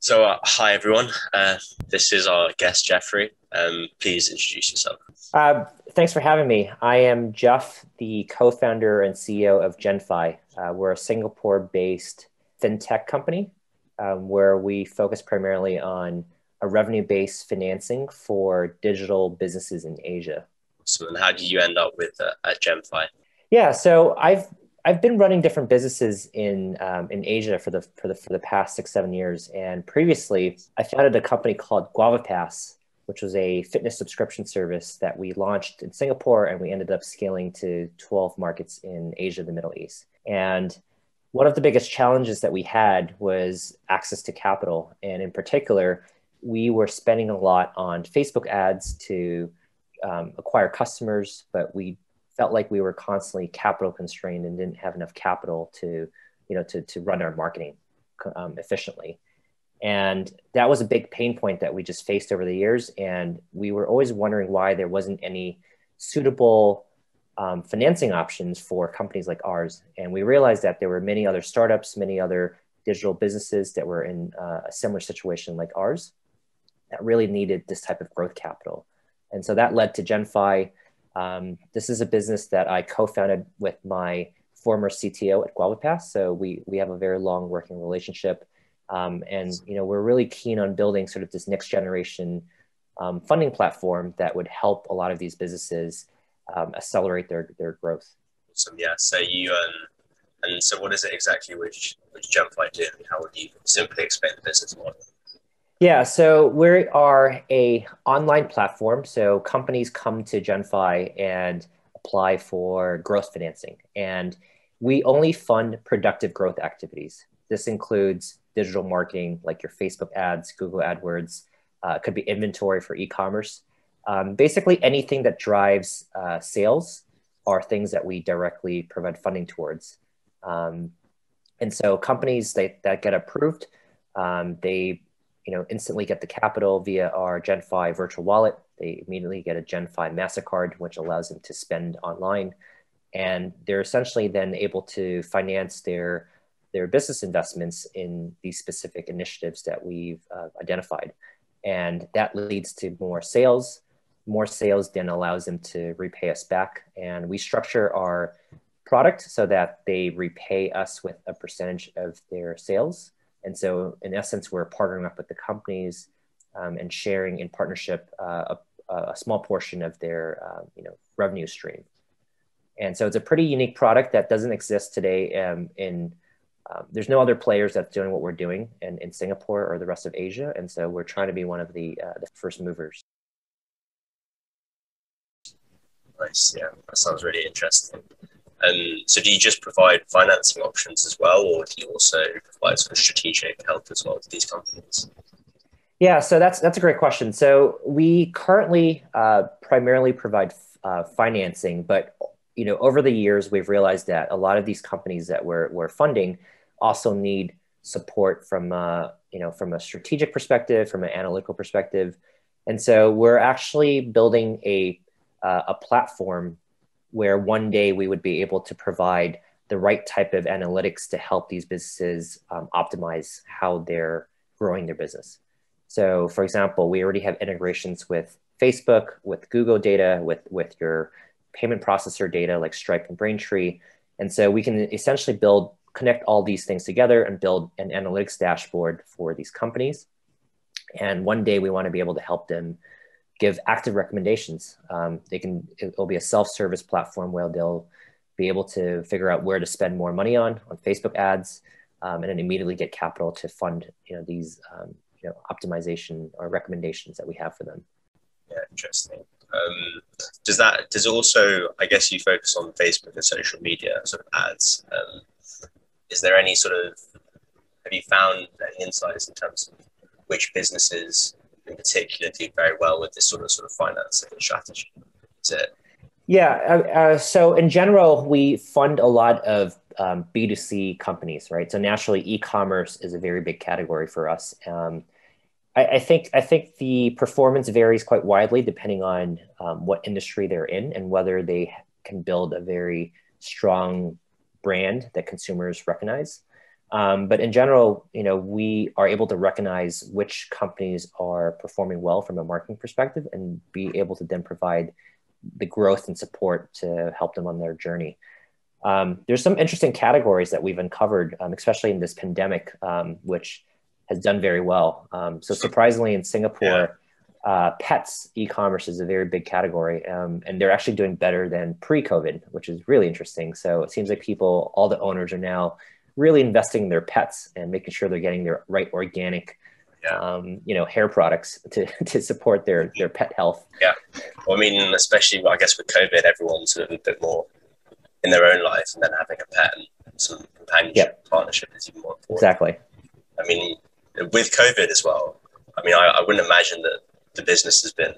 Hi everyone. This is our guest Jeffrey. Please introduce yourself. Uh, Thanks for having me. I am Jeff, the co-founder and CEO of GenFi. We're a Singapore-based fintech company where we focus primarily on a revenue-based financing for digital businesses in Asia. So, and how did you end up with at GemFi? Yeah, so I've been running different businesses in Asia for the past 6 7 years, and previously I founded a company called GuavaPass, which was a fitness subscription service that we launched in Singapore, and we ended up scaling to 12 markets in Asia, the Middle East. And one of the biggest challenges that we had was access to capital, and in particular, we were spending a lot on Facebook ads to acquire customers, but we felt like we were constantly capital constrained and didn't have enough capital to run our marketing efficiently. And that was a big pain point that we just faced over the years. And we were always wondering why there wasn't any suitable financing options for companies like ours. And we realized that there were many other startups, many other digital businesses that were in a similar situation like ours that really needed this type of growth capital. And so that led to GenFi. This is a business that I co-founded with my former CTO at GuavaPass. So we have a very long working relationship. We're really keen on building sort of this next generation funding platform that would help a lot of these businesses accelerate their growth. So yeah, so you and so what is it exactly which GemFi do? How would you simply explain the business model? Yeah, so we are a online platform. So companies come to GenFi and apply for growth financing, and we only fund productive growth activities. This includes digital marketing, like your Facebook ads, Google AdWords. It could be inventory for e-commerce. Basically, anything that drives sales are things that we directly provide funding towards. And so companies that get approved, they instantly get the capital via our GenFi virtual wallet. They immediately get a GenFi MasterCard, which allows them to spend online. And they're essentially then able to finance their business investments in these specific initiatives that we've identified. And that leads to more sales. More sales then allows them to repay us back. And we structure our product so that they repay us with a percentage of their sales. And so in essence, we're partnering up with the companies and sharing in partnership a small portion of their revenue stream. And so it's a pretty unique product that doesn't exist today there's no other players that's doing what we're doing in Singapore or the rest of Asia. And so we're trying to be one of the first movers. Nice, yeah, that sounds really interesting. So do you just provide financing options as well, or do you also provide sort of strategic help as well to these companies? Yeah, so that's a great question. So we currently primarily provide financing, but over the years we've realized that a lot of these companies that we're funding also need support from from a strategic perspective, from an analytical perspective, and so we're actually building a platform where one day we would be able to provide the right type of analytics to help these businesses optimize how they're growing their business. So, for example, we already have integrations with Facebook, with Google data, with your payment processor data like Stripe and Braintree. And so we can essentially connect all these things together and build an analytics dashboard for these companies. And one day we want to be able to help them give active recommendations. It'll be a self-service platform where they'll be able to figure out where to spend more money on Facebook ads, and then immediately get capital to fund these optimization or recommendations that we have for them. Yeah, interesting. Does it also, I guess you focus on Facebook and social media sort of ads. Is there any have you found any insights in terms of which businesses in particular do very well with this sort of financing strategy? Is it? Yeah, so in general, we fund a lot of B2C companies, right? So naturally, e-commerce is a very big category for us. I think the performance varies quite widely depending on what industry they're in and whether they can build a very strong brand that consumers recognize. But in general, we are able to recognize which companies are performing well from a marketing perspective and be able to then provide the growth and support to help them on their journey. There's some interesting categories that we've uncovered, especially in this pandemic, which has done very well. So surprisingly, in Singapore, pets e-commerce is a very big category, and they're actually doing better than pre-COVID, which is really interesting. So it seems like all the owners are now really investing in their pets and making sure they're getting their right organic, hair products to support their pet health. Yeah, well, I mean, especially I guess with COVID, everyone's sort of a bit more in their own life, and then having a pet and some companionship partnership is even more important. Exactly. I mean, with COVID as well, I mean, I wouldn't imagine that the business has been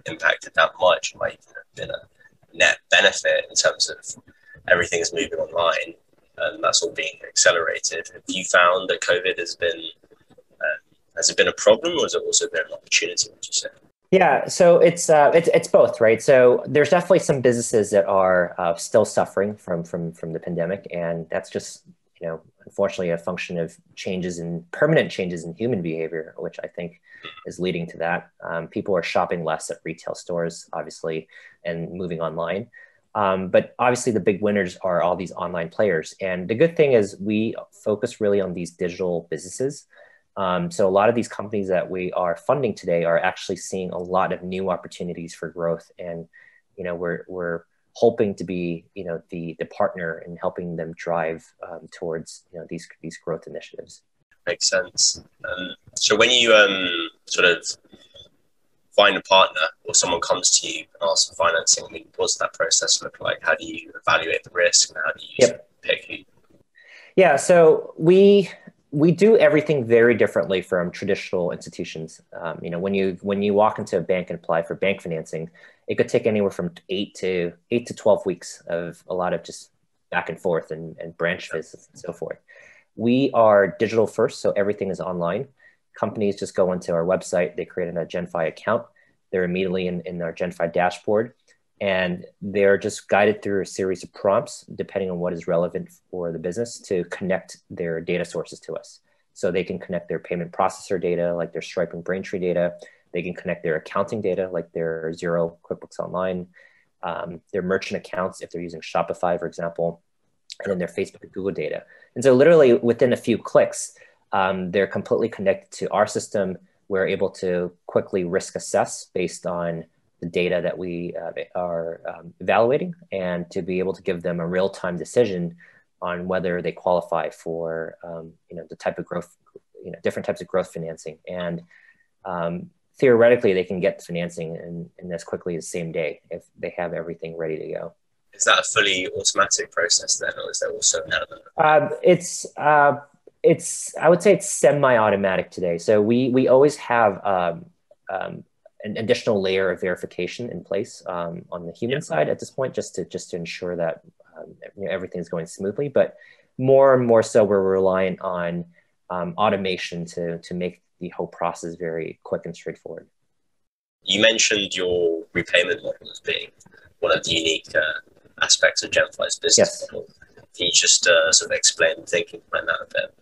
impacted that much. It might even have been a net benefit in terms of everything is moving online and that's all being accelerated. Have you found that COVID has it been a problem, or has it also been an opportunity, would you say? Yeah, so it's both, right? So there's definitely some businesses that are still suffering from the pandemic, and that's just unfortunately a function of permanent changes in human behavior, which I think is leading to that. People are shopping less at retail stores, obviously, and moving online. But obviously the big winners are all these online players. And the good thing is we focus really on these digital businesses. So a lot of these companies that we are funding today are actually seeing a lot of new opportunities for growth. And, we're hoping to be, the partner in helping them drive towards, these growth initiatives. Makes sense. So when you sort of find a partner or someone comes to you and asks for financing, I mean, what's that process look like? How do you evaluate the risk, and how do you pick who? Yeah, so we do everything very differently from traditional institutions. When you walk into a bank and apply for bank financing, it could take anywhere from 8 to 12 weeks of a lot of just back and forth and branch visits and so forth. We are digital first, so everything is online. Companies just go into our website, they create a GenFi account. They're immediately in our GenFi dashboard, and they're just guided through a series of prompts, depending on what is relevant for the business, to connect their data sources to us. So they can connect their payment processor data, like their Stripe and Braintree data. They can connect their accounting data, like their Xero, QuickBooks Online, their merchant accounts, if they're using Shopify, for example, and then their Facebook and Google data. And so literally within a few clicks, they're completely connected to our system. We're able to quickly risk assess based on the data that we are evaluating, and to be able to give them a real-time decision on whether they qualify for the type of growth, different types of growth financing. And theoretically, they can get financing in as quickly as same day if they have everything ready to go. Is that a fully automatic process then, or is there also an element? I would say it's semi-automatic today. So we always have an additional layer of verification in place on the human side at this point, just to ensure that everything is going smoothly. But more and more so, we're relying on automation to make the whole process very quick and straightforward. You mentioned your repayment model as being one of the unique aspects of GenFi's business model. Can you just sort of explain the thinking behind that a bit?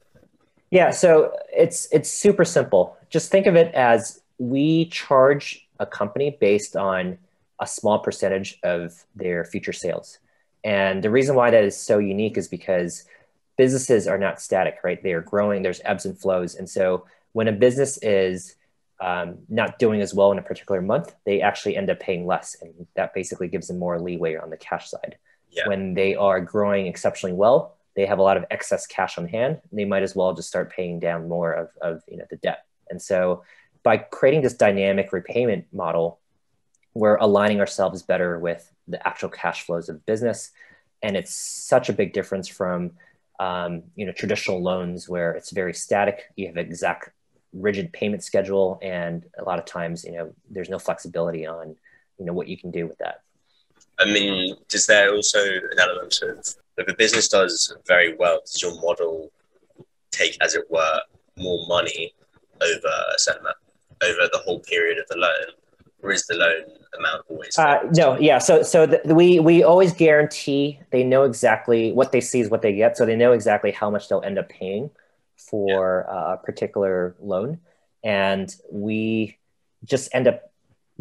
Yeah, so it's super simple. Just think of it as we charge a company based on a small percentage of their future sales. And the reason why that is so unique is because businesses are not static, right? They are growing, there's ebbs and flows. And so when a business is not doing as well in a particular month, they actually end up paying less. And that basically gives them more leeway on the cash side. Yeah. When they are growing exceptionally well, they have a lot of excess cash on hand. They might as well just start paying down more of the debt. And so by creating this dynamic repayment model, we're aligning ourselves better with the actual cash flows of the business. And it's such a big difference from traditional loans where it's very static. You have an exact rigid payment schedule, and a lot of times there's no flexibility on what you can do with that. I mean, does there also an element of, if a business does very well, does your model take, as it were, more money over a certain amount, over the whole period of the loan, or is the loan amount always No, yeah. We always guarantee they know exactly what they see is what they get. So they know exactly how much they'll end up paying for a particular loan. And we just end up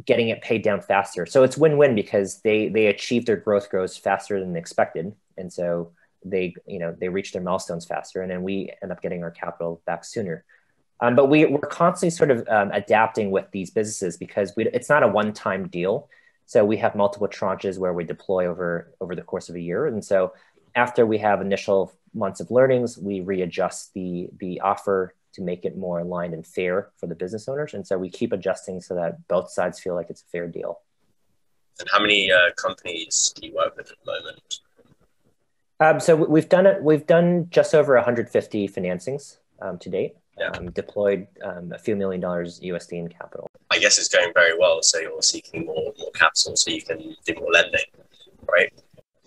getting it paid down faster. So it's win-win because they achieve their growth goals faster than expected. And so they reach their milestones faster, and then we end up getting our capital back sooner. But we're constantly sort of adapting with these businesses because it's not a one-time deal. So we have multiple tranches where we deploy over the course of a year. And so after we have initial months of learnings, we readjust the offer to make it more aligned and fair for the business owners. And so we keep adjusting so that both sides feel like it's a fair deal. And how many companies do you work with at the moment? So we've done just over 150 financings to date. Yeah. Deployed a few $1 million USD in capital. I guess it's going very well. So you're seeking more capital so you can do more lending, right?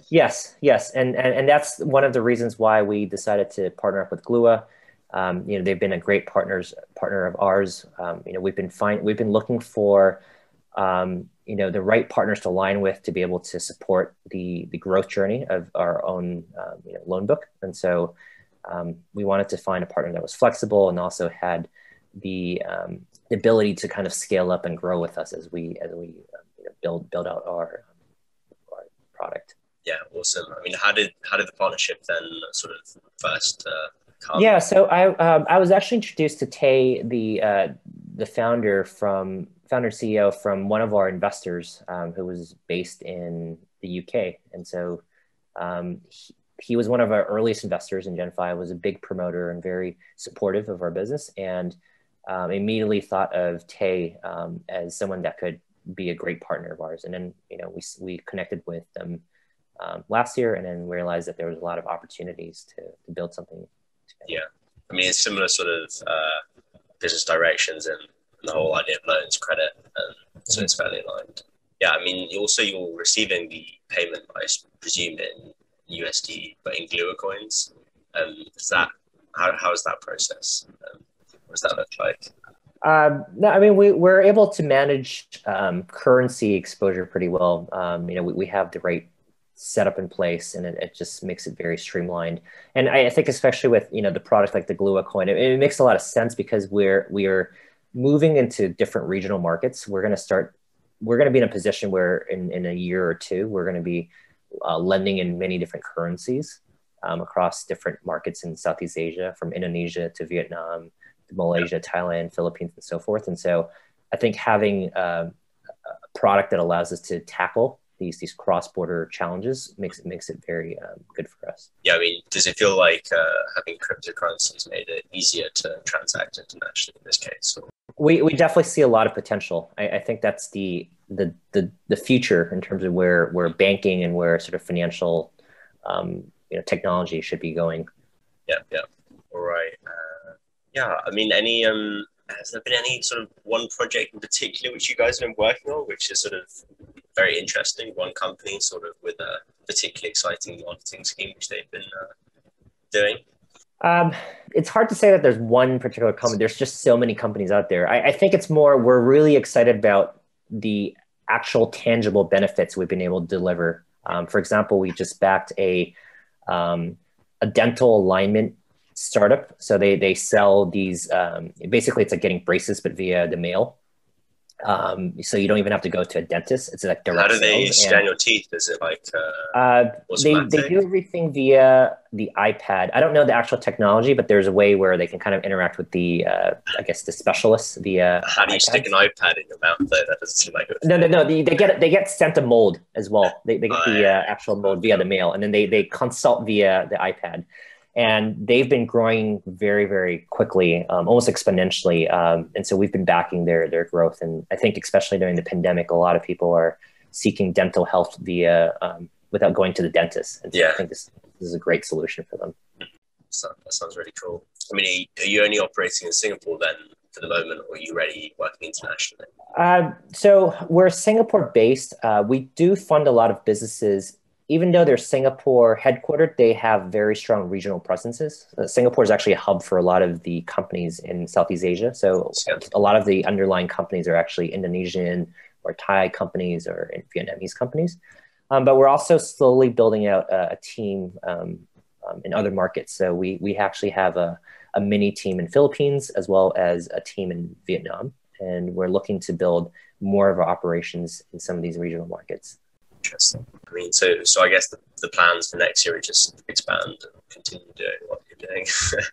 Yes. And that's one of the reasons why we decided to partner up with Glua. They've been a great partner of ours. We've been looking for the right partners to align with to be able to support the growth journey of our own loan book. And so we wanted to find a partner that was flexible and also had the ability to kind of scale up and grow with us as we build out our product. Yeah, awesome. I mean, how did the partnership then sort of first come? Yeah, so I was actually introduced to Tay, the founder CEO from one of our investors who was based in the UK, and so he was one of our earliest investors in GenFi, was a big promoter and very supportive of our business, and immediately thought of Tay as someone that could be a great partner of ours. And then we connected with them last year, and then realized that there was a lot of opportunities to build something together. Yeah, I mean, it's similar sort of business directions and the whole idea of loans, credit, so it's fairly aligned. Yeah, I mean, you're receiving the payment, I presume, in USD, but in Glua coins. How is that process? What does that look like? No, I mean, we're able to manage currency exposure pretty well. We have the right setup in place, and it just makes it very streamlined. And I think especially with the product like the Glua coin, it makes a lot of sense because we are moving into different regional markets. We're going to be in a position where in a year or two, we're going to be lending in many different currencies across different markets in Southeast Asia, from Indonesia to Vietnam, to Malaysia, Thailand, Philippines, and so forth. And so I think having a product that allows us to tackle these cross-border challenges makes it very good for us. Yeah, I mean, does it feel like having cryptocurrencies made it easier to transact internationally in this case? Or? We definitely see a lot of potential. I think that's the future in terms of where banking and where sort of financial technology should be going. Yeah. All right. Yeah, I mean, has there been any sort of one project in particular which you guys have been working on, which is sort of very interesting? One company sort of with a particularly exciting marketing scheme which they've been doing? It's hard to say that there's one particular company. There's just so many companies out there. I think it's more, we're really excited about the actual tangible benefits we've been able to deliver. For example, we just backed a dental alignment startup. So they sell these, basically it's like getting braces, but via the mail. So you don't even have to go to a dentist. It's like direct. How do they scan your teeth? Is it like they do everything via the iPad. I don't know the actual technology, but there's a way where they can kind of interact with the I guess the specialists via. How do you stick an iPad in your mouth though? That doesn't seem like it. No. They get sent a mold as well. They get the actual mold via the mail, and then they consult via the iPad. And they've been growing very, very quickly, almost exponentially. And so we've been backing their growth. And I think especially during the pandemic, a lot of people are seeking dental health via without going to the dentist. And so I think this is a great solution for them. So that sounds really cool. I mean, are you only operating in Singapore then for the moment, or are you already working internationally? So we're Singapore based. We do fund a lot of businesses. Even though they're Singapore headquartered, they have very strong regional presences. Singapore is actually a hub for a lot of the companies in Southeast Asia. So a lot of the underlying companies are actually Indonesian, or Thai companies or in Vietnamese companies. But we're also slowly building out a team in other markets. So we actually have a mini team in Philippines as well as a team in Vietnam. And we're looking to build more of our operations in some of these regional markets. Interesting. I mean, so I guess the plans for next year are just expand and continue doing what you're doing.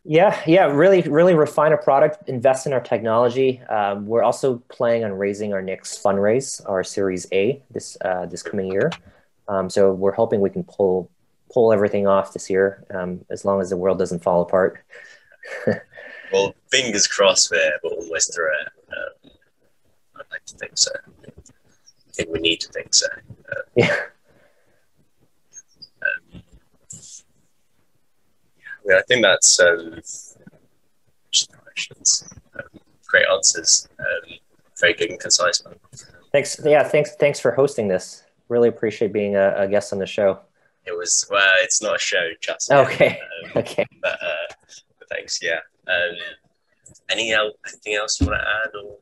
Yeah, really refine our product, invest in our technology. We're also planning on raising our next fundraise, our Series A, this coming year. So we're hoping we can pull everything off this year, as long as the world doesn't fall apart. Well, fingers crossed we're almost through it. I'd like to think so. I think we need to think so. Yeah. I think that's questions. Great answers. Very good and concise, man. Thanks. Yeah, thanks for hosting this. Really appreciate being a guest on the show. It was, well, it's not a show, just okay. Okay. But thanks. Yeah. Anything else you want to add? Or?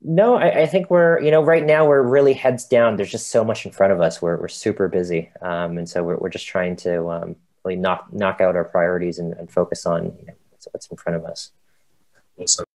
No, I think we're, right now we're really heads down. There's just so much in front of us. We're super busy, and so we're just trying to really knock out our priorities and focus on what's in front of us. Awesome.